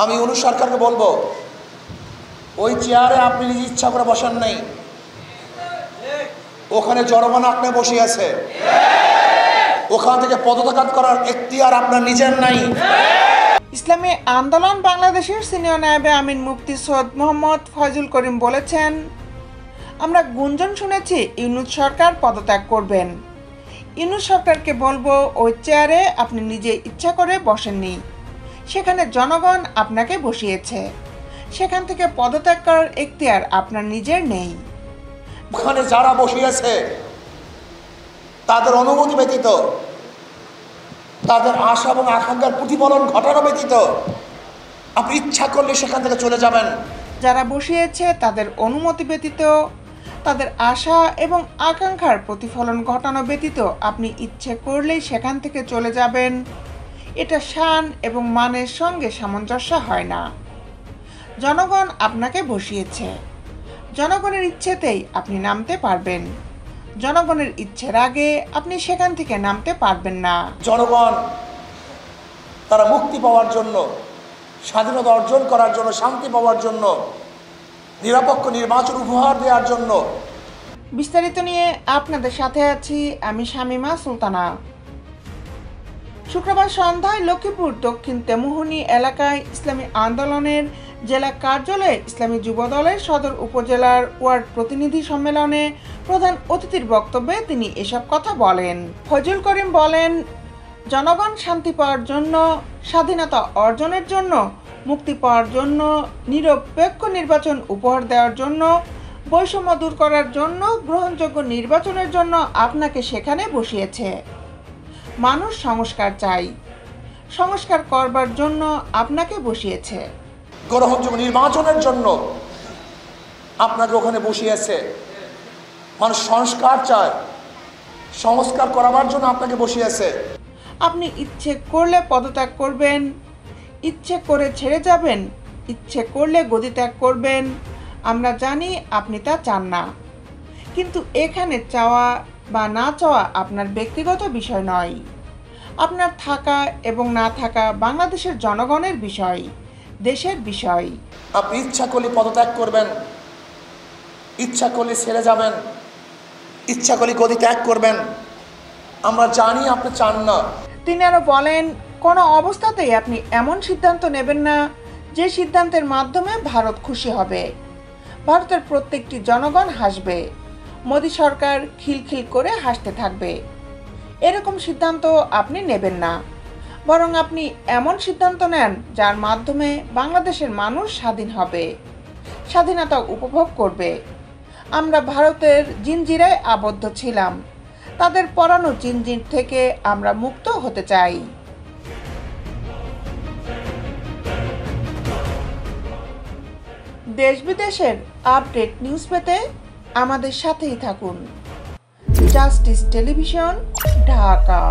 আমি ইউনূস সরকারকে বলবো, ওই চেয়ারে আপনি নিজ ইচ্ছা করে বসান নাই, ওখানে জনগণ আপনি বসে আছে। ওখান থেকে পদত্যাগ করার এখতিয়ার আপনার নিজের নাই। ইসলামী আন্দোলন বাংলাদেশের সিনিয়র নায়েবে আমিন মুফতি সৈয়দ মোহাম্মদ ফয়জুল করিম বলেছেন, আমরা গুঞ্জন শুনেছি ইউনূস সরকার পদত্যাগ করবেন। ইউনূস সরকারকে বলবো, ওই চেয়ারে আপনি নিজে ইচ্ছা করে বসেননি, সেখানে জনগণ আপনাকে বসিয়েছে। সেখান থেকে পদত্যাগ করার এখতিয়ার আপনার নিজের নেই। ওখানে যারা বসিয়েছে তাদের অনুমতি ব্যতীত, তাদের আশা এবং আকাঙ্ক্ষার প্রতিফলন ঘটানো ব্যতীত আপনি ইচ্ছা করলে সেখান থেকে চলে যাবেন। যারা বসিয়েছে তাদের অনুমতি ব্যতীত, তাদের আশা এবং আকাঙ্ক্ষার প্রতিফলন ঘটানো ব্যতীত আপনি ইচ্ছে করলেই সেখান থেকে চলে যাবেন, এটা শান এবং মানের সঙ্গে সামঞ্জস্য হয় না। জনগণ আপনাকে বসিয়েছে, জনগণের ইচ্ছেতেই আপনি নামতে পারবেন। জনগণের ইচ্ছের আগে আপনি সেখান থেকে নামতে পারবেন না। জনগণ তারা মুক্তি পাওয়ার জন্য, স্বাধীনতা অর্জন করার জন্য, শান্তি পাওয়ার জন্য, নিরপেক্ষ নির্বাচন উপহার দেওয়ার জন্য। বিস্তারিত নিয়ে আপনাদের সাথে আছি আমি শামিমা সুলতানা। শুক্রবার সন্ধ্যায় লক্ষ্মীপুর দক্ষিণ তেমুহনী এলাকায় ইসলামী আন্দোলনের জেলা কার্যালয়ে ইসলামী যুবদলের সদর উপজেলার ওয়ার্ড প্রতিনিধি সম্মেলনে প্রধান অতিথির বক্তব্যে তিনি এসব কথা বলেন। ফয়জুল করিম বলেন, জনগণ শান্তি পাওয়ার জন্য, স্বাধীনতা অর্জনের জন্য, মুক্তি পাওয়ার জন্য, নিরপেক্ষ নির্বাচন উপহার দেওয়ার জন্য, বৈষম্য দূর করার জন্য, গ্রহণযোগ্য নির্বাচনের জন্য আপনাকে সেখানে বসিয়েছে। মানুষ সংস্কার চাই, সংস্কার করবার জন্য আপনাকে বসিয়েছে। গ্রহণযোগ্য নির্বাচনের জন্য আপনাকে ওখানে বসিয়েছে। মানুষ সংস্কার চায়, সংস্কার করাবার জন্য আপনাকে বসিয়েছে। আপনি ইচ্ছে করলে পদত্যাগ করবেন, ইচ্ছে করে ছেড়ে যাবেন, ইচ্ছে করলে গদি ত্যাগ করবেন। আমরা জানি আপনি তা চান না, কিন্তু এখানে চাওয়া বা না চাওয়া আপনার ব্যক্তিগত বিষয় নয়। আপনার থাকা এবং না থাকা বাংলাদেশের জনগণের বিষয়, দেশের বিষয়। আপনি ইচ্ছা করলে পদত্যাগ করবেন, ইচ্ছা করলে ছেড়ে যাবেন, ইচ্ছা করলে গদি ত্যাগ করবেন। আমরা জানি আপনি চান না। তিনি আরও বলেন, কোনো অবস্থাতেই আপনি এমন সিদ্ধান্ত নেবেন না যে সিদ্ধান্তের মাধ্যমে ভারত খুশি হবে, ভারতের প্রত্যেকটি জনগণ হাসবে, মোদী সরকার খিলখিল করে হাসতে থাকবে। এরকম সিদ্ধান্ত আপনি নেবেন না, বরং আপনি এমন সিদ্ধান্ত নেন যার মাধ্যমে বাংলাদেশের মানুষ স্বাধীন হবে, স্বাধীনতা উপভোগ করবে। আমরা ভারতের জিনজিরায় আবদ্ধ ছিলাম, তাদের পরানো জিনজির থেকে আমরা মুক্ত হতে চাই। দেশ বিদেশের আপডেট নিউজ পেতে আমাদের সাথেই থাকুন। Justice television, Dhaka.